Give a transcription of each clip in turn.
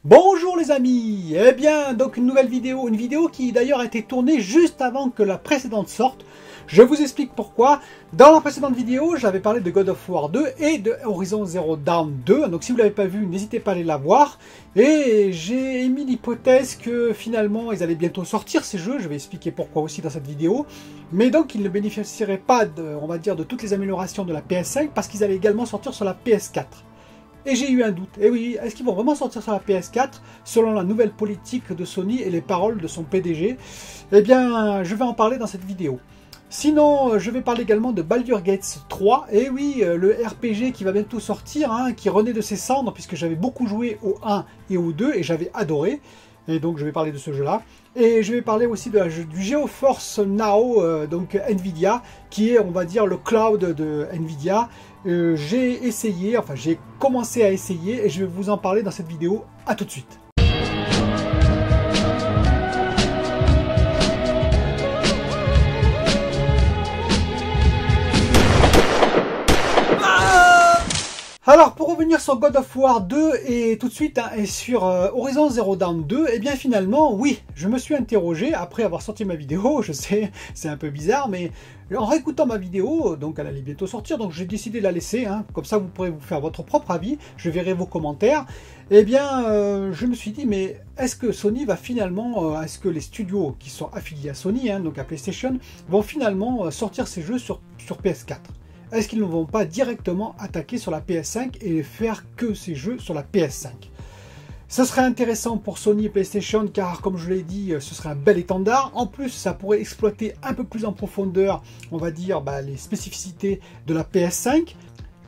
Bonjour les amis, eh bien donc une nouvelle vidéo, une vidéo qui d'ailleurs a été tournée juste avant que la précédente sorte. Je vous explique pourquoi. Dans la précédente vidéo, j'avais parlé de God of War 2 et de Horizon Zero Dawn 2. Donc si vous ne l'avez pas vu, n'hésitez pas à aller la voir. Et j'ai émis l'hypothèse que finalement ils allaient bientôt sortir ces jeux. Je vais expliquer pourquoi aussi dans cette vidéo. Mais donc ils ne bénéficieraient pas on va dire, de toutes les améliorations de la PS5 parce qu'ils allaient également sortir sur la PS4. Et j'ai eu un doute. Et oui, est-ce qu'ils vont vraiment sortir sur la PS4 selon la nouvelle politique de Sony et les paroles de son PDG? Eh bien, je vais en parler dans cette vidéo. Sinon, je vais parler également de Baldur's Gate 3. Et oui, le RPG qui va bientôt sortir, qui renaît de ses cendres, puisque j'avais beaucoup joué au 1 et au 2 et j'avais adoré. Et donc je vais parler de ce jeu-là. Et je vais parler aussi du GeForce Now, donc Nvidia, qui est, on va dire, le cloud de Nvidia. J'ai essayé, enfin j'ai commencé à essayer et je vais vous en parler dans cette vidéo. À tout de suite. Alors pour revenir sur God of War 2 et tout de suite et sur Horizon Zero Dawn 2, et bien finalement oui, je me suis interrogé après avoir sorti ma vidéo, je sais c'est un peu bizarre mais en réécoutant ma vidéo, donc elle allait bientôt sortir, donc j'ai décidé de la laisser, comme ça vous pourrez vous faire votre propre avis, je verrai vos commentaires. Et bien je me suis dit mais est-ce que Sony va finalement, est-ce que les studios qui sont affiliés à Sony, donc à PlayStation, vont finalement sortir ces jeux sur PS4 ? Est-ce qu'ils ne vont pas directement attaquer sur la PS5 et faire que ces jeux sur la PS5? Ce serait intéressant pour Sony et PlayStation car, comme je l'ai dit, ce serait un bel étendard. En plus, ça pourrait exploiter un peu plus en profondeur, on va dire, les spécificités de la PS5.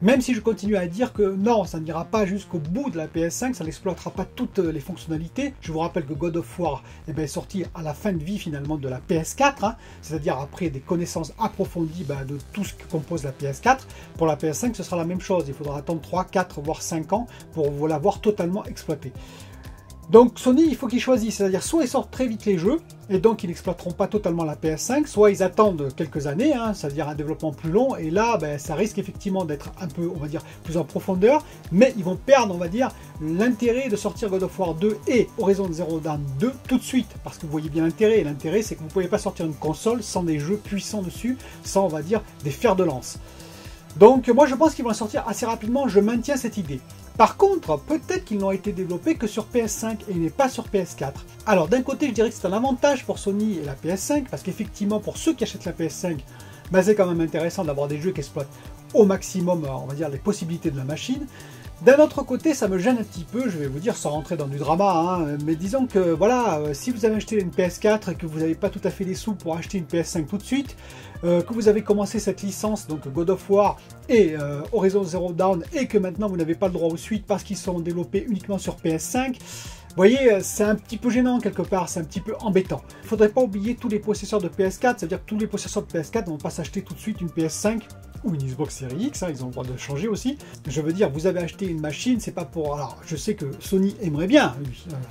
Même si je continue à dire que non, ça n'ira pas jusqu'au bout de la PS5, ça n'exploitera pas toutes les fonctionnalités. Je vous rappelle que God of War est sorti à la fin de vie finalement de la PS4, c'est-à-dire après des connaissances approfondies de tout ce que compose la PS4. Pour la PS5, ce sera la même chose, il faudra attendre 3, 4, voire 5 ans pour l'avoir totalement exploité. Donc Sony, il faut qu'ils choisissent, c'est-à-dire soit ils sortent très vite les jeux, et donc ils n'exploiteront pas totalement la PS5, soit ils attendent quelques années, c'est-à-dire un développement plus long, et là, ça risque effectivement d'être un peu, on va dire, plus en profondeur, mais ils vont perdre, on va dire, l'intérêt de sortir God of War 2 et Horizon Zero Dawn 2 tout de suite, parce que vous voyez bien l'intérêt, et l'intérêt c'est que vous ne pouvez pas sortir une console sans des jeux puissants dessus, sans, on va dire, des fers de lance. Donc moi je pense qu'ils vont sortir assez rapidement, je maintiens cette idée. Par contre, peut-être qu'ils n'ont été développés que sur PS5 et pas sur PS4. Alors d'un côté, je dirais que c'est un avantage pour Sony et la PS5, parce qu'effectivement, pour ceux qui achètent la PS5, c'est quand même intéressant d'avoir des jeux qui exploitent au maximum, on va dire, les possibilités de la machine. D'un autre côté, ça me gêne un petit peu, je vais vous dire, sans rentrer dans du drama, mais disons que, voilà, si vous avez acheté une PS4 et que vous n'avez pas tout à fait les sous pour acheter une PS5 tout de suite, que vous avez commencé cette licence, donc God of War et Horizon Zero Dawn, et que maintenant vous n'avez pas le droit aux suites parce qu'ils sont développés uniquement sur PS5, vous voyez, c'est un petit peu gênant quelque part, c'est un petit peu embêtant. Il ne faudrait pas oublier tous les possesseurs de PS4, c'est-à-dire que tous les possesseurs de PS4 ne vont pas s'acheter tout de suite une PS5 ou une Xbox Series X, ils ont le droit de changer aussi. Je veux dire, vous avez acheté une machine, c'est pas pour... Alors, je sais que Sony aimerait bien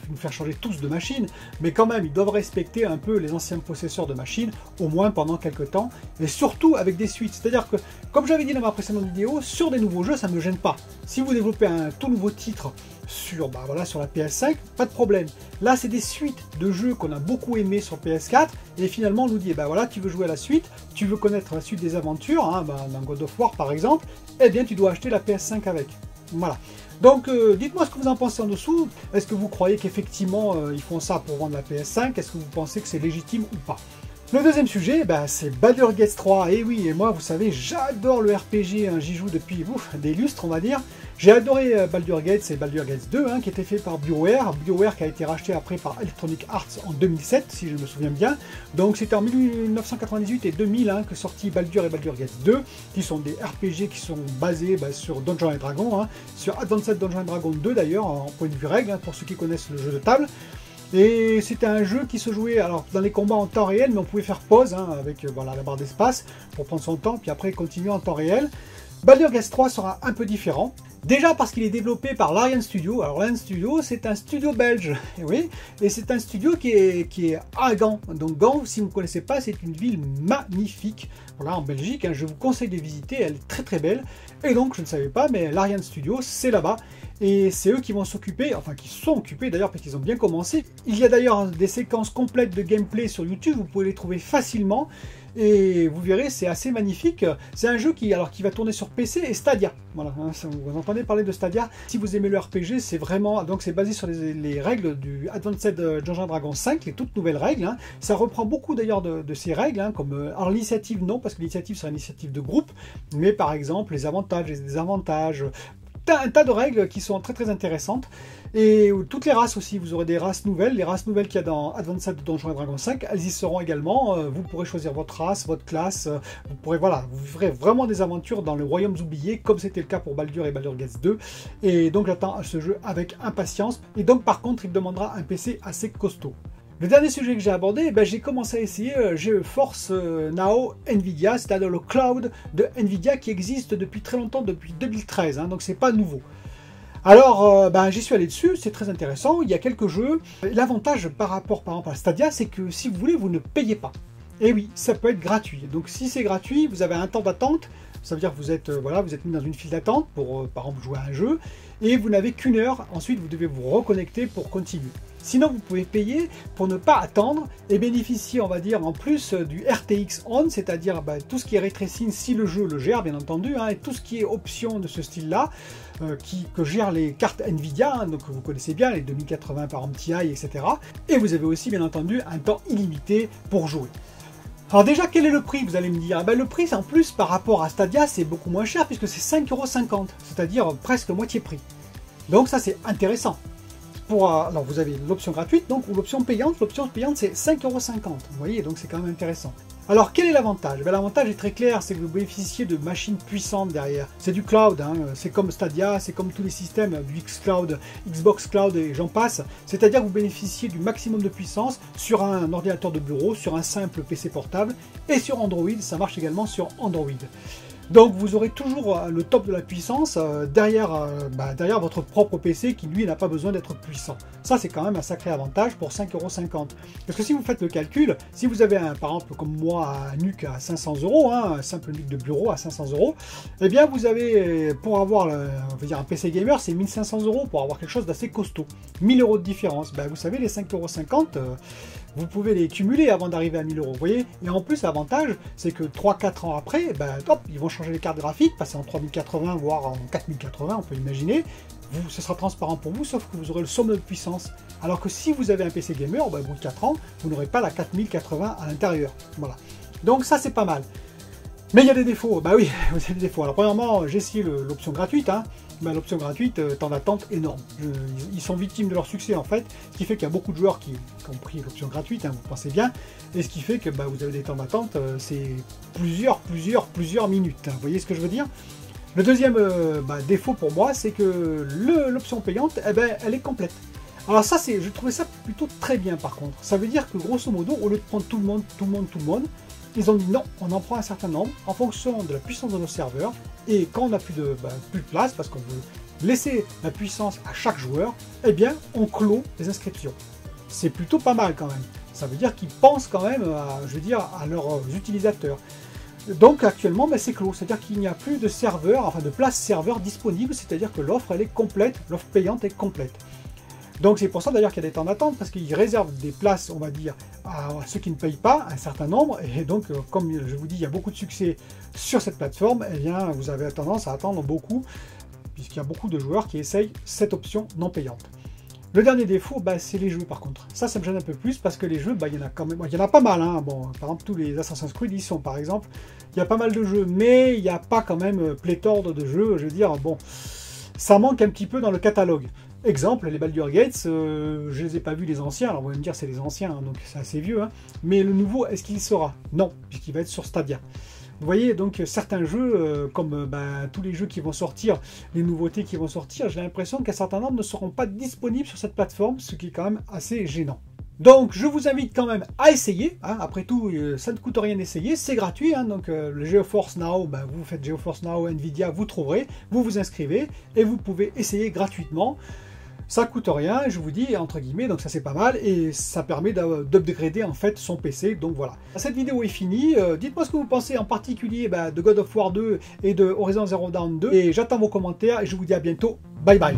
nous faire changer tous de machine, mais quand même, ils doivent respecter un peu les anciens possesseurs de machines, au moins pendant quelques temps, et surtout avec des suites. C'est-à-dire que, comme j'avais dit dans ma précédente vidéo, sur des nouveaux jeux, ça ne me gêne pas. Si vous développez un tout nouveau titre sur la PS5, pas de problème. Là, c'est des suites de jeux qu'on a beaucoup aimés sur PS4, et finalement, on nous dit, tu veux jouer à la suite, tu veux connaître la suite des aventures, dans God of War par exemple, eh bien, tu dois acheter la PS5 avec. Voilà. Donc, dites-moi ce que vous en pensez en dessous. Est-ce que vous croyez qu'effectivement, ils font ça pour vendre la PS5? Est-ce que vous pensez que c'est légitime ou pas? Le deuxième sujet, c'est Baldur's Gate 3. Et oui, et moi, vous savez, j'adore le RPG, j'y joue depuis des lustres, on va dire. J'ai adoré Baldur's Gate, c'est Baldur's Gate 2, qui était fait par BioWare. BioWare qui a été racheté après par Electronic Arts en 2007, si je me souviens bien. Donc c'était en 1998 et 2000 que sortit Baldur et Baldur's Gate 2, qui sont des RPG qui sont basés sur Donjons & Dragons, sur Advanced Dungeons & Dragons 2 d'ailleurs, en point de vue règle, pour ceux qui connaissent le jeu de table. Et c'était un jeu qui se jouait alors dans les combats en temps réel, mais on pouvait faire pause avec la barre d'espace pour prendre son temps, puis après continuer en temps réel. Baldur's Gate 3 sera un peu différent. Déjà parce qu'il est développé par Larian Studio. Alors Larian Studio, c'est un studio belge, et oui, et c'est un studio qui est à Gand. Donc Gand, si vous ne connaissez pas, c'est une ville magnifique. Voilà, en Belgique, je vous conseille de visiter, elle est très très belle. Et donc, je ne savais pas, mais Larian Studio, c'est là-bas. et c'est eux qui vont s'occuper, enfin qui sont occupés d'ailleurs parce qu'ils ont bien commencé. Il y a d'ailleurs des séquences complètes de gameplay sur YouTube, vous pouvez les trouver facilement. Et vous verrez, c'est assez magnifique. C'est un jeu qui va tourner sur PC et Stadia. Voilà, hein, vous entendez parler de Stadia. Si vous aimez le RPG, c'est vraiment... Donc c'est basé sur les règles du Advanced Dungeons Dragons 5, les toutes nouvelles règles. Hein. Ça reprend beaucoup d'ailleurs de ces règles, hein, comme... alors l'initiative, non, parce que l'initiative sera une initiative de groupe. Mais par exemple, les avantages, les désavantages... Un tas de règles qui sont très très intéressantes. Et toutes les races aussi, vous aurez des races nouvelles. Les races nouvelles qu'il y a dans Advanced Dungeons Dragons 5, elles y seront également. Vous pourrez choisir votre race, votre classe. Vous pourrez, voilà, vous ferez vraiment des aventures dans les royaumes oubliés, comme c'était le cas pour Baldur et Baldur's Gate 2. Et donc j'attends ce jeu avec impatience. Et donc par contre, il demandera un PC assez costaud. Le dernier sujet que j'ai abordé, j'ai commencé à essayer GeForce Now Nvidia, c'est-à-dire le cloud de Nvidia qui existe depuis très longtemps, depuis 2013, hein, donc c'est pas nouveau. Alors, j'y suis allé dessus, c'est très intéressant, il y a quelques jeux. L'avantage par rapport par exemple à Stadia, c'est que si vous voulez, vous ne payez pas. Et oui, ça peut être gratuit. Donc si c'est gratuit, vous avez un temps d'attente, ça veut dire que vous êtes mis dans une file d'attente pour, par exemple, jouer à un jeu, et vous n'avez qu'une heure, ensuite vous devez vous reconnecter pour continuer. Sinon, vous pouvez payer pour ne pas attendre et bénéficier, on va dire, en plus du RTX On, c'est-à-dire tout ce qui est ray tracing, si le jeu le gère, bien entendu, hein, et tout ce qui est option de ce style-là, que gèrent les cartes Nvidia, hein, donc vous connaissez bien, les 2080 par exemple Ti, etc. Et vous avez aussi, bien entendu, un temps illimité pour jouer. Alors déjà, quel est le prix, vous allez me dire? Le prix, en plus, par rapport à Stadia, c'est beaucoup moins cher, puisque c'est 5,50 €, c'est-à-dire presque moitié prix. Donc ça, c'est intéressant. Alors vous avez l'option gratuite donc, ou l'option payante. L'option payante c'est 5,50 €. Vous voyez, donc c'est quand même intéressant. Alors quel est l'avantage? L'avantage est très clair, c'est que vous bénéficiez de machines puissantes derrière. C'est du cloud, hein. C'est comme Stadia, c'est comme tous les systèmes du xCloud, Xbox Cloud et j'en passe. C'est-à-dire que vous bénéficiez du maximum de puissance sur un ordinateur de bureau, sur un simple PC portable et sur Android, ça marche également sur Android. Donc vous aurez toujours le top de la puissance derrière votre propre PC qui lui n'a pas besoin d'être puissant. Ça c'est quand même un sacré avantage pour 5,50 €. Parce que si vous faites le calcul, si vous avez par exemple comme moi un NUC à 500 €, hein, un simple NUC de bureau à 500 €, eh bien vous avez, pour avoir on va dire un PC gamer, c'est 1500 € pour avoir quelque chose d'assez costaud. 1000 € de différence. Vous savez, les 5,50 €, vous pouvez les cumuler avant d'arriver à 1000 €, vous voyez. Et en plus, l'avantage, c'est que 3-4 ans après, hop, ils vont changer les cartes graphiques, passer en 3080, voire en 4080, on peut imaginer. Ce sera transparent pour vous, sauf que vous aurez le summum de puissance. Alors que si vous avez un PC gamer, au bout de 4 ans, vous n'aurez pas la 4080 à l'intérieur. Voilà. Donc ça, c'est pas mal. Mais il y a des défauts. Oui, il y a des défauts. Alors premièrement, j'ai essayé l'option gratuite, hein. L'option gratuite, temps d'attente énorme. Ils sont victimes de leur succès en fait, ce qui fait qu'il y a beaucoup de joueurs qui ont pris l'option gratuite, hein, vous pensez bien, et ce qui fait que vous avez des temps d'attente, c'est plusieurs minutes. Hein, vous voyez ce que je veux dire? Le deuxième défaut pour moi, c'est que l'option payante, elle est complète. Alors ça, je trouvais ça plutôt très bien par contre. Ça veut dire que grosso modo, au lieu de prendre tout le monde, ils ont dit non, on en prend un certain nombre en fonction de la puissance de nos serveurs, et quand on n'a plus de place, parce qu'on veut laisser la puissance à chaque joueur, eh bien on clôt les inscriptions. C'est plutôt pas mal quand même. Ça veut dire qu'ils pensent quand même à leurs utilisateurs. Donc actuellement c'est clos, c'est-à-dire qu'il n'y a plus de serveurs, enfin de place serveur disponible, c'est-à-dire que l'offre elle est complète, l'offre payante est complète. Donc c'est pour ça d'ailleurs qu'il y a des temps d'attente, parce qu'ils réservent des places, on va dire, à ceux qui ne payent pas, un certain nombre, et donc comme je vous dis, il y a beaucoup de succès sur cette plateforme, eh bien vous avez tendance à attendre beaucoup, puisqu'il y a beaucoup de joueurs qui essayent cette option non payante. Le dernier défaut, c'est les jeux par contre. Ça me gêne un peu plus, parce que les jeux, il y en a quand même, il y en a pas mal, hein. Bon, par exemple tous les Assassin's Creed, ils sont par exemple, il y a pas mal de jeux, mais il n'y a pas quand même pléthore de jeux, je veux dire, bon, ça manque un petit peu dans le catalogue. Exemple, les Baldur's Gate, je les ai pas vus les anciens, alors vous allez me dire c'est les anciens, hein, donc c'est assez vieux, hein. Mais le nouveau, est-ce qu'il sera? Non, puisqu'il va être sur Stadia. Vous voyez, donc certains jeux, comme tous les jeux qui vont sortir, les nouveautés qui vont sortir, j'ai l'impression qu'un certain nombre ne seront pas disponibles sur cette plateforme, ce qui est quand même assez gênant. Donc je vous invite quand même à essayer, hein. Après tout ça ne coûte rien d'essayer, c'est gratuit, hein. Donc le GeForce Now, vous faites GeForce Now Nvidia, vous trouverez, vous vous inscrivez et vous pouvez essayer gratuitement. Ça coûte rien, je vous dis, entre guillemets, donc ça c'est pas mal, et ça permet d'upgrader en fait son PC, donc voilà. Cette vidéo est finie, dites-moi ce que vous pensez en particulier de God of War 2 et de Horizon Zero Dawn 2, et j'attends vos commentaires, et je vous dis à bientôt, bye bye.